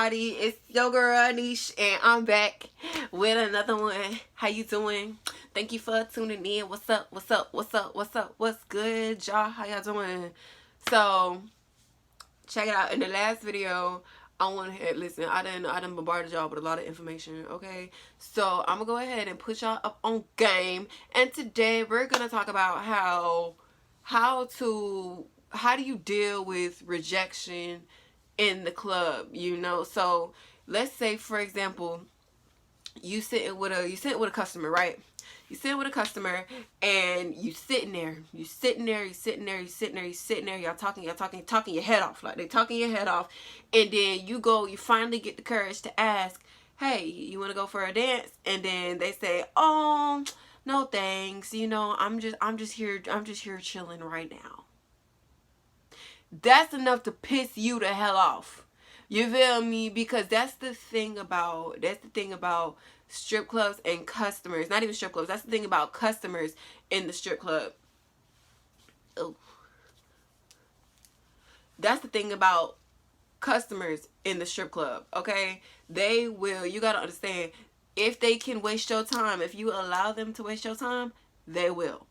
everybody, it's your girl Anish, and I'm back with another one. How you doing? Thank you for tuning in. What's up? What's up? What's up? What's up? What's good, y'all? How y'all doing? So check it out. In the last video, I went ahead. Listen, I didn't bombarded y'all with a lot of information. Okay, so I'm gonna go ahead and put y'all up on game. And today we're gonna talk about how do you deal with rejection in the club, you know. So let's say, for example, you sitting with a customer, right? You sitting with a customer and you sitting there, y'all talking your head off, like they talking your head off, and then you finally get the courage to ask, hey, you want to go for a dance? And then they say, oh, no thanks, you know, I'm just here chilling right now. That's enough to piss you the hell off. You feel me? Because that's the thing about strip clubs and customers. Not even strip clubs. That's the thing about customers in the strip club. Oh. That's the thing about customers in the strip club, okay? They will, you gotta understand, if they can waste your time, if you allow them to waste your time, they will.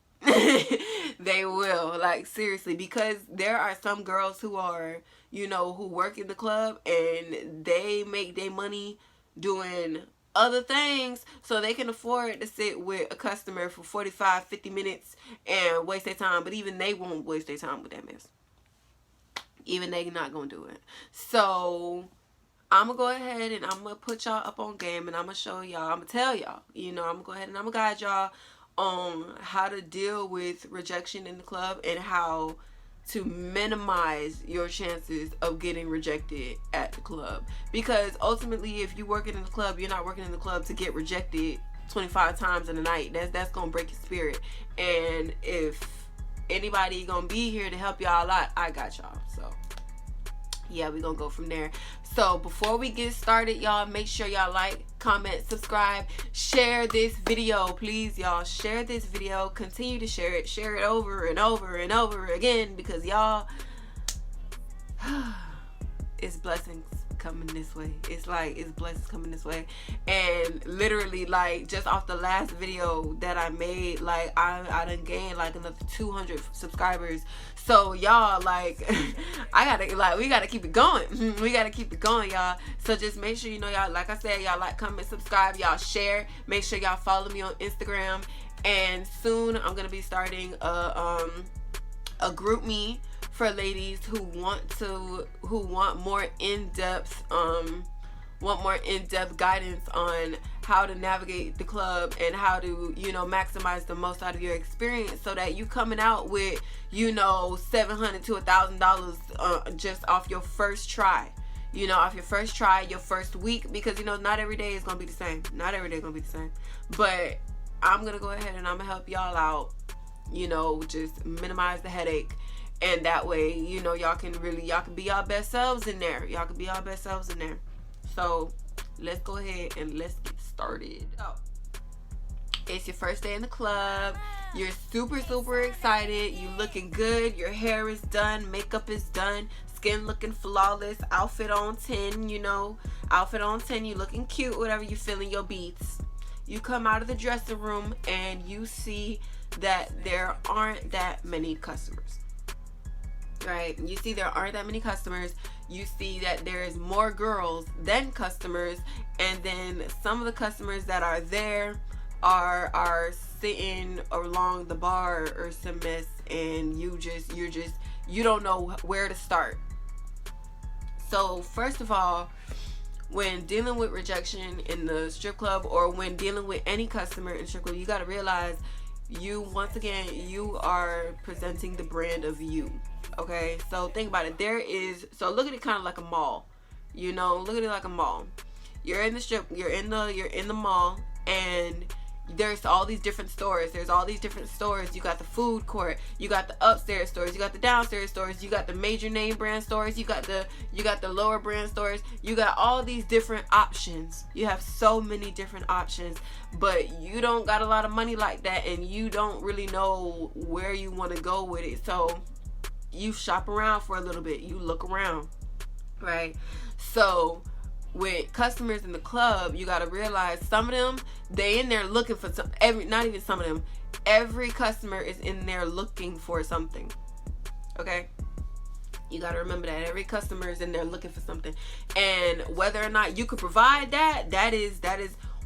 They will, like, seriously, because there are some girls who are, you know, who work in the club and they make their money doing other things, so they can afford to sit with a customer for 45-50 minutes and waste their time. But even they won't waste their time with that mess. Even they not gonna do it. So I'm gonna go ahead and I'm gonna put y'all up on game, and I'm gonna show y'all, I'm gonna tell y'all, you know, I'm gonna go ahead and I'm gonna guide y'all on how to deal with rejection in the club and how to minimize your chances of getting rejected at the club. Because ultimately, if you're working in the club, you're not working in the club to get rejected 25 times in a night. That's gonna break your spirit. And if anybody gonna be here to help y'all out, I got y'all. So yeah, we gonna go from there. So before we get started, y'all, make sure y'all like, comment, subscribe, share this video, please, y'all. Share this video. Continue to share it over and over and over again, because y'all, it's blessings coming this way. It's blessings coming this way. And literally, like, just off the last video that I made, like, I done gained like another 200 subscribers. So y'all, like, we gotta keep it going. We gotta keep it going, y'all. So just make sure, you know, y'all, like I said, y'all like, comment, subscribe, y'all share. Make sure y'all follow me on Instagram. And soon I'm gonna be starting a group me for ladies who want more in-depth guidance on how to navigate the club and how to, you know, maximize the most out of your experience, so that you coming out with, you know, $700 to $1,000 just off your first try. You know, off your first try, your first week, because, you know, not every day is gonna be the same. Not every day is gonna be the same. But I'm gonna go ahead and I'm gonna help y'all out, you know, just minimize the headache. And that way, you know, y'all can be y'all best selves in there. Y'all can be y'all best selves in there. So let's go ahead and let's get started. So it's your first day in the club. You're super excited. You looking good. Your hair is done. Makeup is done. Skin looking flawless. Outfit on 10, you know. Outfit on 10. You looking cute. Whatever you feeling your beats. You come out of the dressing room and you see that there aren't that many customers. Right? You see there aren't that many customers. You see that there's more girls than customers, and then some of the customers that are there are sitting along the bar or some mess, and you don't know where to start. So first of all, when dealing with rejection in the strip club, or when dealing with any customer in strip club, you got to realize you are presenting the brand of you. Okay, so think about it. So look at it kind of like a mall. You know, look at it like a mall. You're in the mall, and there's all these different stores. You got the food court, you got the upstairs stores, you got the downstairs stores, you got the major name brand stores, you got the lower brand stores. You got all these different options. You have so many different options, but you don't got a lot of money like that, and you don't really know where you want to go with it. So you shop around for a little bit. You look around, right? So with customers in the club, you gotta realize some of them, they in there looking for some, not even some of them, every customer is in there looking for something. Okay? You gotta remember that every customer is in there looking for something, and whether or not you could provide that is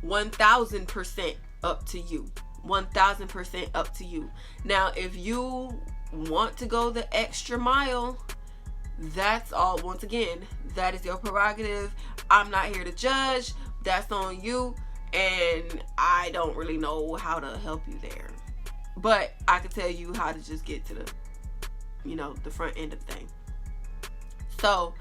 1,000% up to you. 1,000% up to you. Now, if you want to go the extra mile, that's all. Once again, that is your prerogative. I'm not here to judge. That's on you, and I don't really know how to help you there, but I can tell you how to just get to the, the front end of the thing. So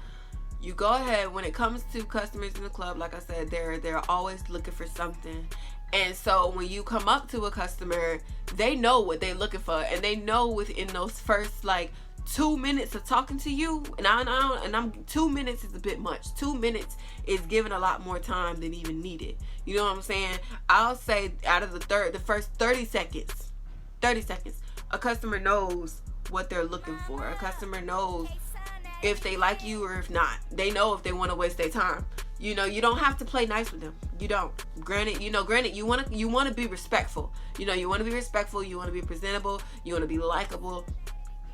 you go ahead. When it comes to customers in the club, like I said, they're always looking for something. And so when you come up to a customer, they know what they're looking for, and they know within those first 2 minutes of talking to you, and I'm 2 minutes is a bit much. 2 minutes is giving a lot more time than even needed. You know what I'm saying? I'll say out of the first 30 seconds, a customer knows what they're looking for. A customer knows if they like you or if not. They know if they want to waste their time. You don't have to play nice with them. You don't. Granted, you want to be respectful. You want to be respectful. You want to be presentable. You want to be likable.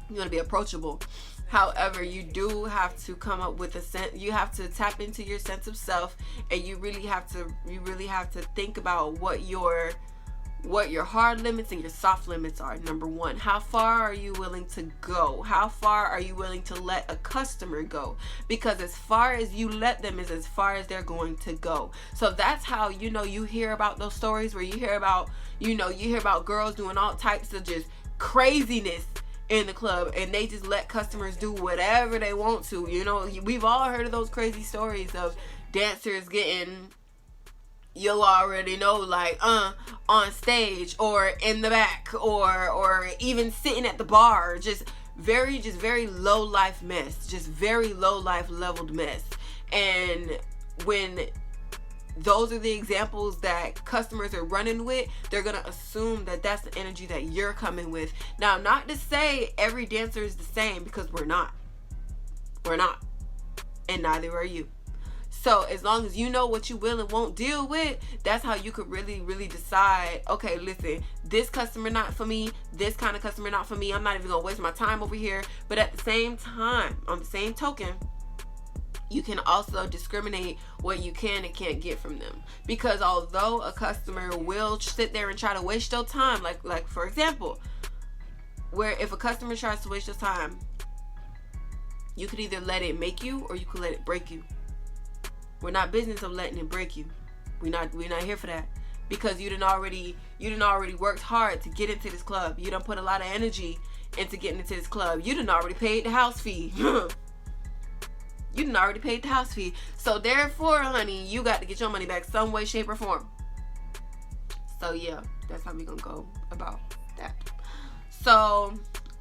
You want to be approachable. However, you do have to come up with you have to tap into your sense of self, and you really have to think about what your hard limits and your soft limits are. Number one, how far are you willing to go? How far are you willing to let a customer go? Because as far as you let them is as far as they're going to go. So that's how, you hear about those stories where you hear about girls doing all types of just craziness in the club, and they just let customers do whatever they want to. We've all heard of those crazy stories of dancers getting, you'll already know, on stage or in the back or even sitting at the bar, just very low life mess, just very low life leveled mess. And when those are the examples that customers are running with, they're gonna assume that that's the energy that you're coming with. Now, not to say every dancer is the same, because we're not, and neither are you. So as long as you know what you will and won't deal with, that's how you could really decide, okay, listen, this customer not for me, this kind of customer not for me, I'm not even gonna waste my time over here. But at the same time, on the same token, you can also discriminate what you can and can't get from them. Because although a customer will sit there and try to waste your time, like for example, where if a customer tries to waste your time, you could either let it make you or you could let it break you. We're not business of letting it break you. We're not here for that. Because you done already worked hard to get into this club. You done put a lot of energy into getting into this club. You done already paid the house fee. You done already paid the house fee. So therefore, honey, you got to get your money back some way, shape, or form. So yeah, that's how we gonna go about that. So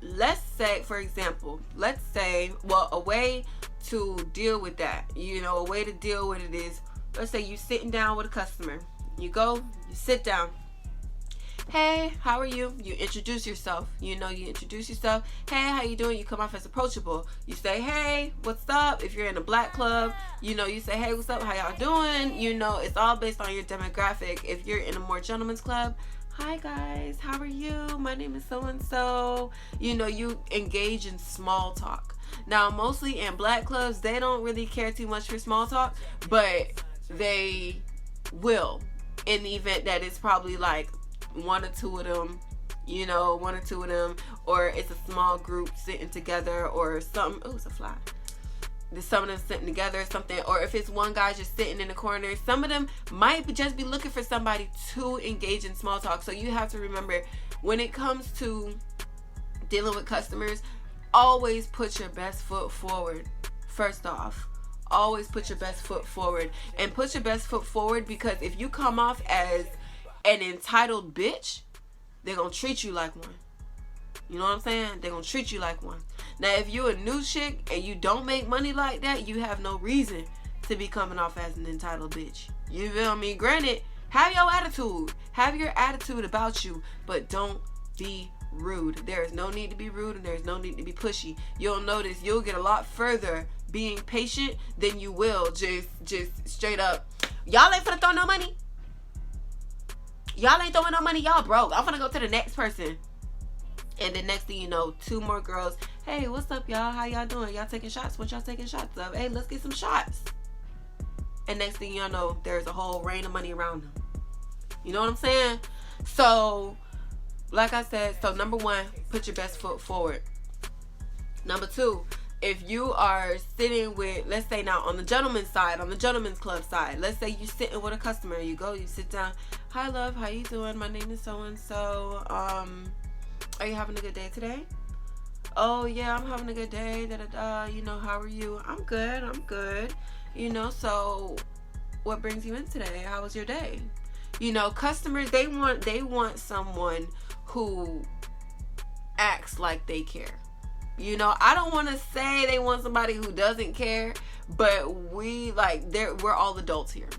let's say, for example, a way to deal with that, a way to deal with it is, let's say you sitting down with a customer. You go, you sit down. Hey, how are you? You introduce yourself. You introduce yourself. Hey, how you doing? You come off as approachable. You say, hey, what's up? If you're in a black club, you say, hey, what's up? How y'all doing? It's all based on your demographic. If you're in a more gentleman's club, hi guys, how are you? My name is so-and-so. You engage in small talk. Now, mostly in black clubs, they don't really care too much for small talk, but they will in the event that it's probably one or two of them, or it's a small group sitting together or something. Oh, it's a fly. There's some of them sitting together or something, or if it's one guy just sitting in the corner, some of them might just be looking for somebody to engage in small talk. So you have to remember, when it comes to dealing with customers, always put your best foot forward. First off, always put your best foot forward, and put your best foot forward, because if you come off as an entitled bitch, they're gonna treat you like one. You know what I'm saying? They're gonna treat you like one. Now, if you're a new chick and you don't make money like that, you have no reason to be coming off as an entitled bitch. You feel me? Granted, have your attitude. Have your attitude about you, but don't be rude. There is no need to be rude, and there is no need to be pushy. You'll notice you'll get a lot further being patient than you will just straight up, y'all ain't finna throw no money. Y'all ain't throwing no money. Y'all broke. I'm finna go to the next person. And the next thing you know, 2 more girls. Hey, what's up, y'all? How y'all doing? Y'all taking shots? What y'all taking shots of? Hey, let's get some shots. And next thing y'all know, there's a whole rain of money around them. You know what I'm saying? So, like I said, so number 1, put your best foot forward. Number 2, if you are sitting with, let's say now on the gentleman's side, on the gentleman's club side, let's say you're sitting with a customer. You go, you sit down. Hi, love. How you doing? My name is so-and-so. Are you having a good day today? Oh, yeah, I'm having a good day. You know, how are you? I'm good. You know, so what brings you in today? How was your day? You know, customers, they want someone who acts like they care. You know, I don't want to say they want somebody who doesn't care, but we're all adults here.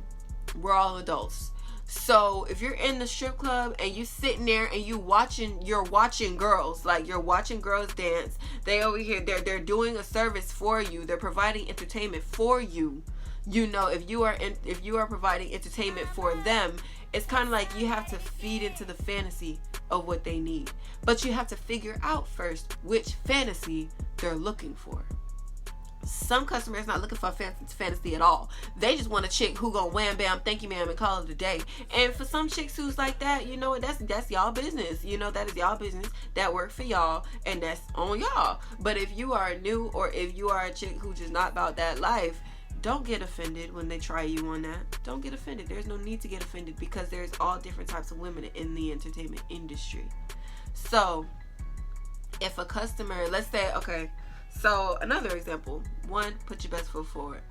We're all adults. So if you're in the strip club and you sitting there and you're watching girls, like you're watching girls dance, they over here, they're doing a service for you. They're providing entertainment for you. You know, if you are providing entertainment for them, it's kind of like you have to feed into the fantasy of what they need. But you have to figure out first which fantasy they're looking for. Some customers not looking for a fantasy at all. They just want a chick who gonna wham bam, thank you ma'am, and call it a day. And for some chicks who's like that, you know, that's y'all business. You know, that is y'all business. That work for y'all, and that's on y'all. But if you are new, or if you are a chick who's just not about that life, don't get offended when they try you on that. Don't get offended. There's no need to get offended, because there's all different types of women in the entertainment industry. So if a customer, let's say, okay, so another example. 1, put your best foot forward.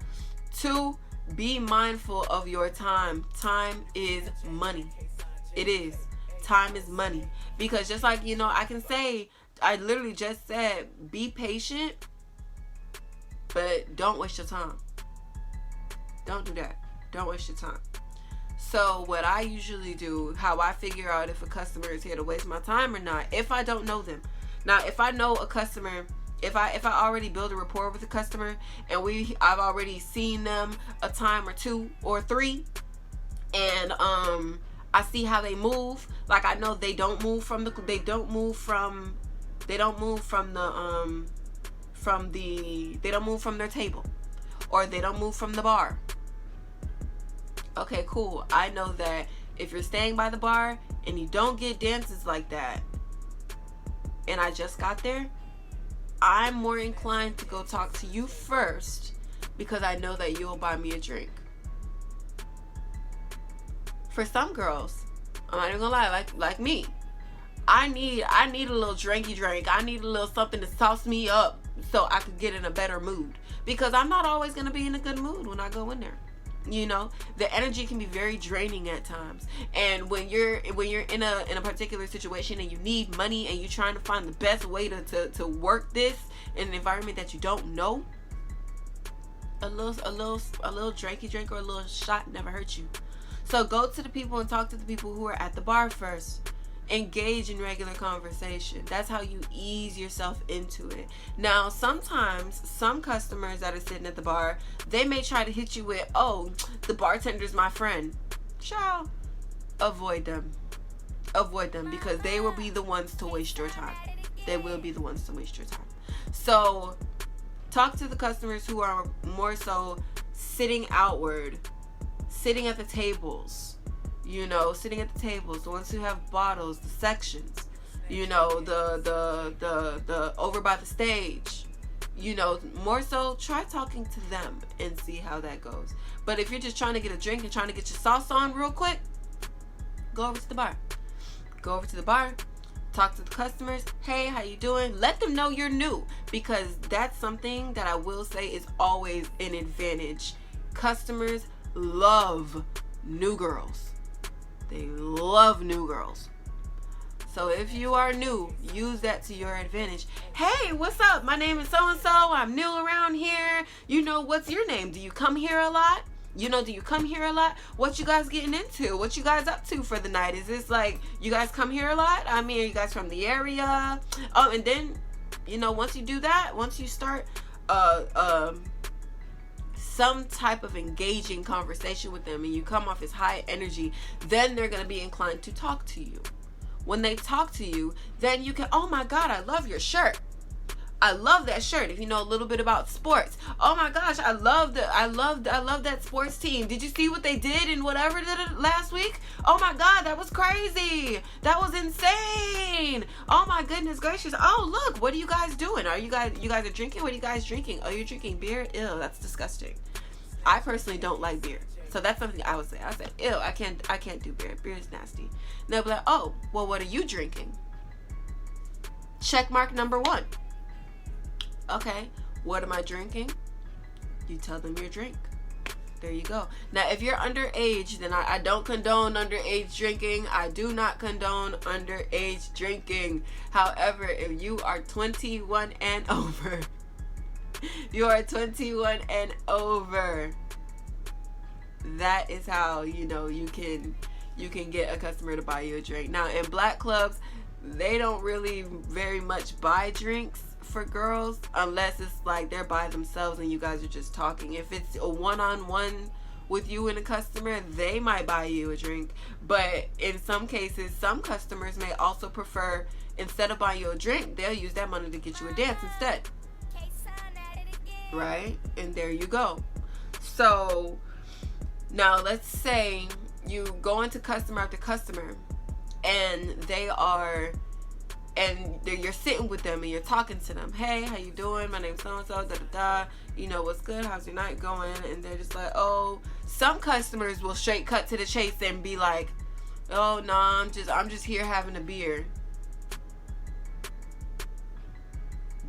2, be mindful of your time. Time is money. It is. Time is money. Because just like, you know, I can say, I literally just said, be patient, but don't waste your time. Don't do that. Don't waste your time. So what I usually do, how I figure out if a customer is here to waste my time or not, if I don't know them. Now, if I know a customer, if I already build a rapport with a customer and I've already seen them a time or 2 or 3, and I see how they move, like I know they don't move from their table, or they don't move from the bar. Okay, cool. I know that if you're staying by the bar and you don't get dances like that, and I just got there, I'm more inclined to go talk to you first, because I know that you'll buy me a drink. For some girls, I'm not even gonna lie, like me, I need a little drinky drink. I need a little something to sauce me up so I could get in a better mood, because I'm not always gonna be in a good mood when I go in there. You know, the energy can be very draining at times, and when you're in a particular situation and you need money and you're trying to find the best way to work this in an environment that you don't know, a little drinky drink or a little shot never hurts you. So go to the people and talk to the people who are at the bar first. Engage in regular conversation. That's how you ease yourself into it. Now, sometimes some customers that are sitting at the bar, they may try to hit you with, oh, the bartender's my friend. Child, avoid them. Avoid them, because they will be the ones to waste your time. They will be the ones to waste your time. So talk to the customers who are more so sitting outward, sitting at the tables. You know, sitting at the tables, the ones who have bottles, the sections, you know, the over by the stage, you know, more so try talking to them and see how that goes. But if you're just trying to get a drink and trying to get your sauce on real quick, go over to the bar. Go over to the bar, talk to the customers. Hey, how you doing? Let them know you're new, because that's something that I will say is always an advantage. Customers love new girls. They love new girls. So if you are new, use that to your advantage. Hey, what's up? My name is so-and-so. I'm new around here. You know, what's your name? Do you come here a lot? You know, do you come here a lot? What you guys getting into? What you guys up to for the night? Is this like, you guys come here a lot? I mean, are you guys from the area? Oh, and then, you know, once you do that, once you start some type of engaging conversation with them and you come off as high energy, then they're going to be inclined to talk to you. When they talk to you, then you can, oh my God, I love your shirt. I love that shirt. If you know a little bit about sports, oh my gosh, I love that sports team. Did you see what they did in whatever last week? Oh my God, that was crazy. That was insane. Oh my goodness gracious. Oh look, what are you guys doing? You guys are drinking? What are you guys drinking? Oh, you're drinking beer? Ew, that's disgusting. I personally don't like beer. So that's something I would say. I said, ew, I can't do beer. Beer is nasty. And they'll be like, oh, well, what are you drinking? Check mark number 1. Okay, what am I drinking? You tell them your drink. There you go. Now, if you're underage, then I don't condone underage drinking. I do not condone underage drinking. However, if you are 21 and over, that is how, you know, you can get a customer to buy you a drink. Now, in black clubs, they don't really very much buy drinks for girls unless it's like they're by themselves and you guys are just talking. If it's a one-on-one with you and a customer, they might buy you a drink. But in some cases, some customers may also prefer, instead of buying you a drink, they'll use that money to get you a dance instead. Right? And there you go. So now let's say you go into customer after customer and you're sitting with them and you're talking to them. Hey, how you doing? My name's so-and-so, da-da-da. You know, what's good? How's your night going? And they're just like, oh, some customers will straight cut to the chase and be like, oh, no, I'm just here having a beer.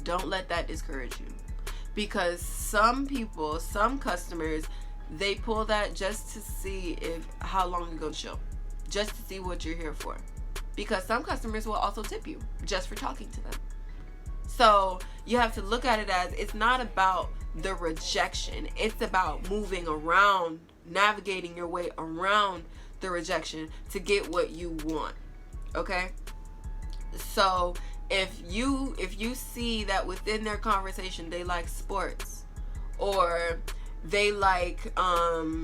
Don't let that discourage you. Because some customers, they pull that just to see how long you're going to show. Just to see what you're here for. Because some customers will also tip you just for talking to them. So you have to look at it as, it's not about the rejection. It's about moving around, navigating your way around the rejection to get what you want. Okay? So if you see that within their conversation they like sports, or they like a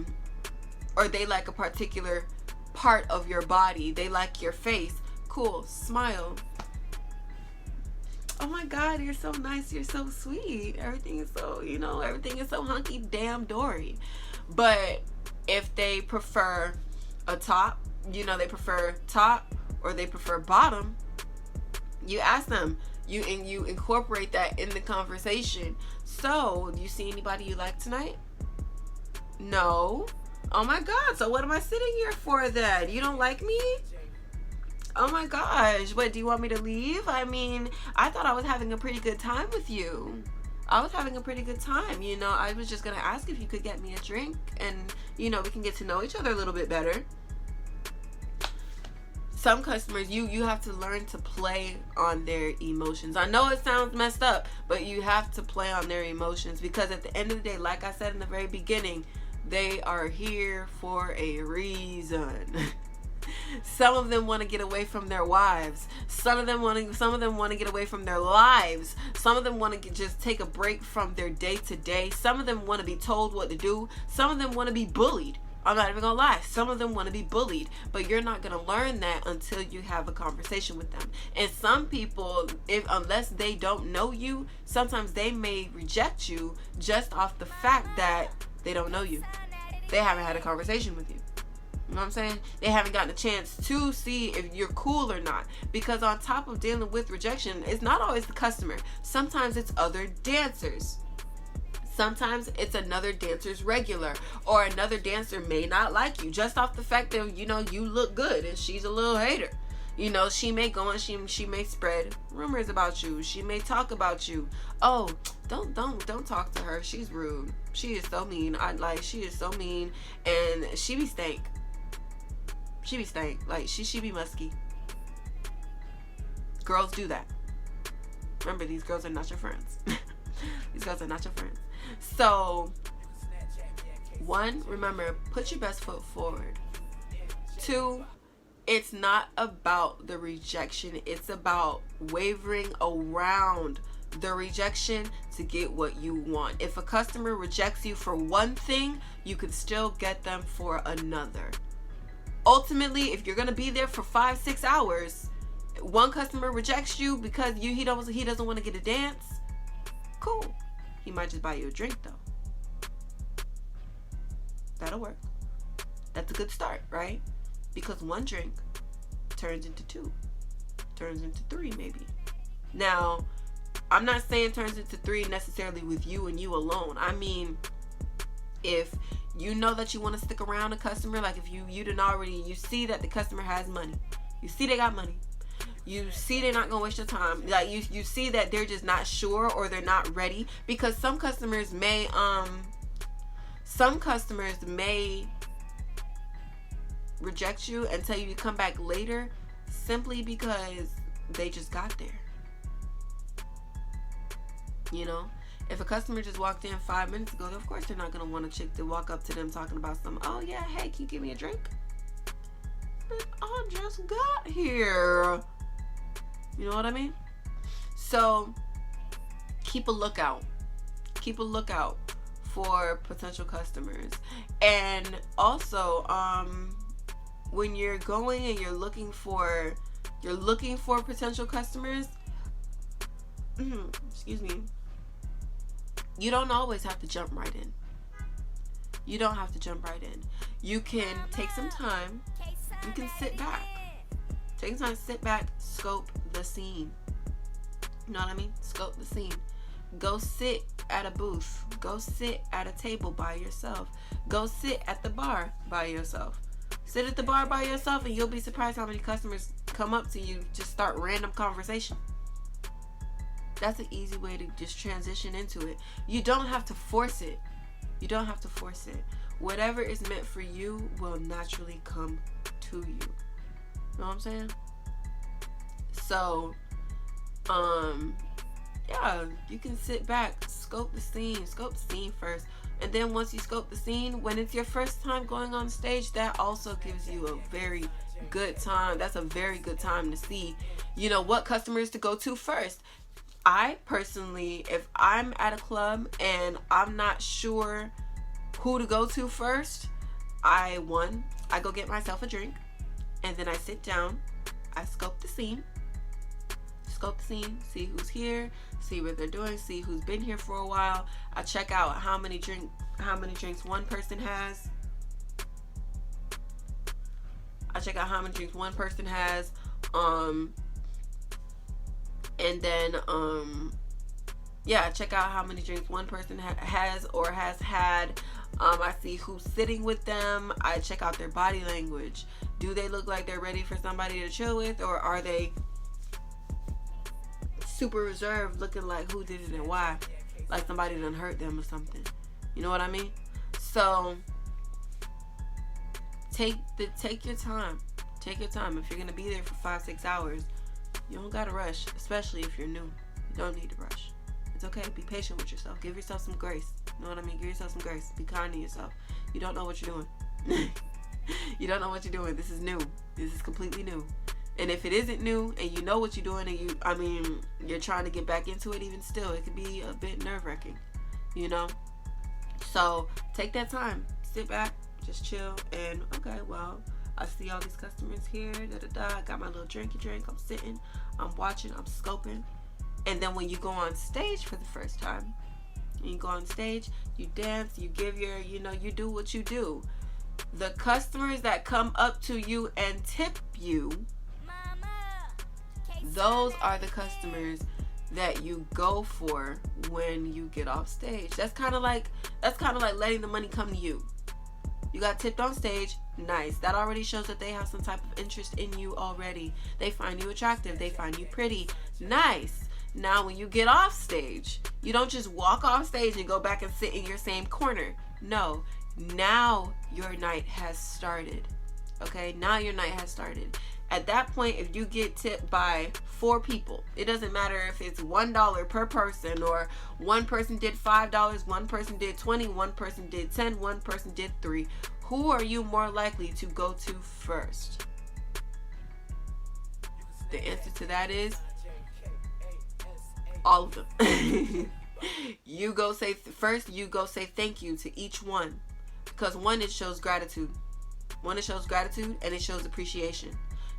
particular part of your body, they like your face, cool, smile. Oh my God, you're so nice, you're so sweet, everything is so hunky damn dory. But if they prefer a top, they prefer top or they prefer bottom, you ask them, you incorporate that in the conversation. So, do you see anybody you like tonight? No. Oh my God, so what am I sitting here for then? You don't like me? Oh my gosh, what, do you want me to leave? I mean, I thought I was having a pretty good time with you. I was having a pretty good time, I was just gonna ask if you could get me a drink and, we can get to know each other a little bit better. Some customers, you have to learn to play on their emotions. I know it sounds messed up, but you have to play on their emotions, because at the end of the day, like I said in the very beginning, they are here for a reason. Some of them want to get away from their wives. Some of them want to get away from their lives. Some of them want to just take a break from their day to day. Some of them want to be told what to do. Some of them want to be bullied. I'm not even gonna lie. Some of them want to be bullied, but you're not gonna learn that until you have a conversation with them. And some people, unless they don't know you, sometimes they may reject you just off the fact that they don't know you. They haven't had a conversation with you. You know what I'm saying? They haven't gotten a chance to see if you're cool or not. Because on top of dealing with rejection, it's not always the customer. Sometimes it's other dancers. Sometimes it's another dancer's regular, or another dancer may not like you just off the fact that, you look good and she's a little hater. She may go and she may spread rumors about you. She may talk about you. Oh, don't talk to her. She's rude. She is so mean. She is so mean, and she be stank. She be stank. Like she be musky. Girls do that. Remember, these girls are not your friends. These girls are not your friends. So, 1, remember, put your best foot forward. 2, it's not about the rejection. It's about wavering around the rejection to get what you want. If a customer rejects you for one thing, you could still get them for another. Ultimately, if you're gonna be there for 5-6 hours, one customer rejects you because he doesn't want to get a dance. Cool. He might just buy you a drink though. That'll work. That's a good start, right? Because one drink turns into 2, turns into 3 maybe. Now, I'm not saying turns into 3 necessarily with you and you alone. I mean, if you know that you want to stick around a customer, like if you see that the customer has money, you see they got money, you see they're not gonna waste your time, like you see that they're just not sure or they're not ready, because some customers may reject you and tell you to come back later simply because they just got there. You know, if a customer just walked in 5 minutes ago, of course they're not going to want a chick to walk up to them talking about some, oh yeah, hey, can you give me a drink? But I just got here. You know what I mean? So keep a lookout. Keep a lookout for potential customers. And also, when you're going and you're looking for potential customers, excuse me, you don't always have to jump right in. You don't have to jump right in. You can take some time. You can sit back. Take some time to sit back, scope the scene. You know what I mean? Scope the scene. Go sit at a booth. Go sit at a table by yourself. Go sit at the bar by yourself. Sit at the bar by yourself and you'll be surprised how many customers come up to you, just start random conversation. That's an easy way to just transition into it. You don't have to force it. You don't have to force it. Whatever is meant for you will naturally come to you. You know what I'm saying? So, yeah, you can sit back, scope the scene first. And then once you scope the scene, when it's your first time going on stage, that also gives you a very good time. That's a very good time to see, you know, what customers to go to first. I personally, if I'm at a club and I'm not sure who to go to first, I go get myself a drink, and then I sit down, I scope the scene, see who's here, see what they're doing, see who's been here for a while. I check out how many drinks one person has. And then check out how many drinks one person has or has had. I see who's sitting with them. I check out their body language. Do they look like they're ready for somebody to chill with, or are they super reserved, looking like who did it and why, like somebody done hurt them or something? You know what I mean? So take your time. Take your time. If you're gonna be there for 5-6 hours, you don't gotta rush, especially if you're new. You don't need to rush. It's okay. Be patient with yourself. Give yourself some grace. You know what I mean? Give yourself some grace. Be kind to yourself. You don't know what you're doing. You don't know what you're doing. This is new. This is completely new. And if it isn't new and you know what you're doing and you're trying to get back into it, even still, it can be a bit nerve-wracking, you know? So take that time. Sit back. Just chill. And, okay, well, I see all these customers here, I got my little drink. I'm sitting, I'm watching, I'm scoping. And then when you go on stage for the first time, you go on stage, you dance, you give your, you do what you do. The customers that come up to you and tip you, those are the customers that you go for when you get off stage. That's kind of like letting the money come to you. You got tipped on stage, nice. That already shows that they have some type of interest in you already. They find you attractive. They find you pretty. Nice. Now, when you get off stage, you don't just walk off stage and go back and sit in your same corner. No. Now your night has started. Okay? Now your night has started. At that point, if you get tipped by 4 people, it doesn't matter if it's $1 per person, or one person did $5, one person did 20, one person did 10, one person did 3. Who are you more likely to go to first? The answer to that is all of them. You go say first. You go say thank you to each one, because one, it shows gratitude. One, it shows gratitude, and it shows appreciation.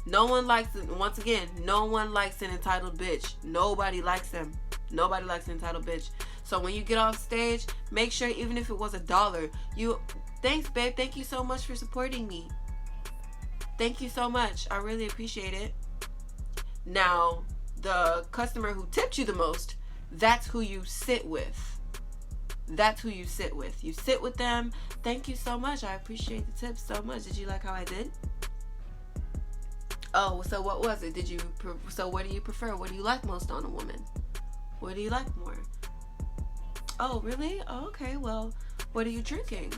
No one likes, once again, no one likes an entitled bitch. Nobody likes them. Nobody likes an entitled bitch. So when you get off stage, make sure, even if it was $1, you, thanks babe, thank you so much for supporting me. Thank you so much. I really appreciate it. Now, the customer who tipped you the most, that's who you sit with. That's who you sit with. You sit with them. Thank you so much. I appreciate the tips so much. Did you like how I did? Oh, so what was it? So what do you prefer? What do you like most on a woman? What do you like more? Oh, really? Oh, okay. Well, what are you drinking?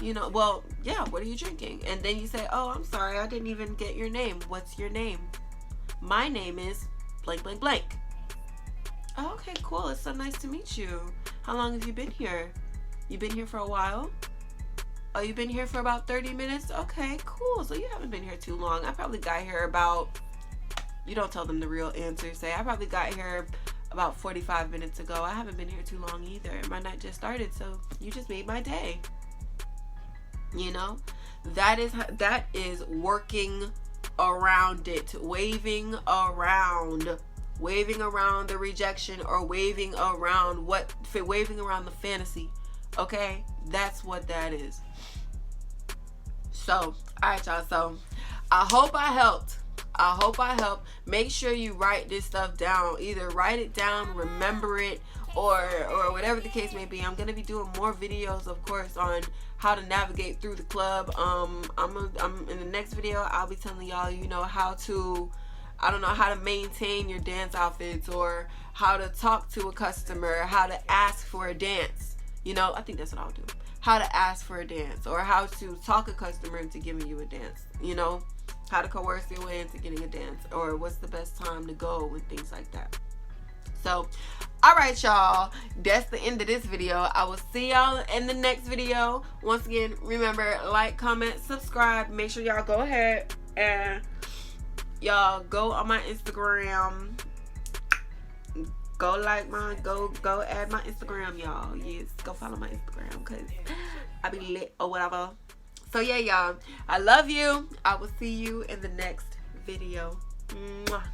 You know, well, yeah, what are you drinking? And then you say, oh, I'm sorry, I didn't even get your name. What's your name? My name is blank, blank, blank. Oh, okay, cool. It's so nice to meet you. How long have you been here? You been here for a while? Oh, you've been here for about 30 minutes? Okay, cool. So you haven't been here too long. I probably got here about, you don't tell them the real answer. Say, I probably got here about 45 minutes ago. I haven't been here too long either. My night just started, so you just made my day. You know, that is working around it, waving around the rejection, or waving around the fantasy. Okay, that's what that is. So, all right, y'all. So, I hope I helped. Make sure you write this stuff down. Either write it down, remember it, or whatever the case may be. I'm gonna be doing more videos, of course, on how to navigate through the club. I'm in the next video, I'll be telling y'all, you know, how to maintain your dance outfits, or how to talk to a customer, how to ask for a dance. You know, I think that's what I'll do. How to ask for a dance, or how to talk a customer into giving you a dance. You know, how to coerce your way into getting a dance, or what's the best time to go, and things like that. So, alright, y'all, that's the end of this video. I will see y'all in the next video. Once again, remember, like, comment, subscribe. Make sure y'all go ahead and y'all go on my Instagram. Go like mine. Go add my Instagram, y'all. Yes, go follow my Instagram, because I be lit or whatever. So yeah, y'all, I love you. I will see you in the next video. Mwah.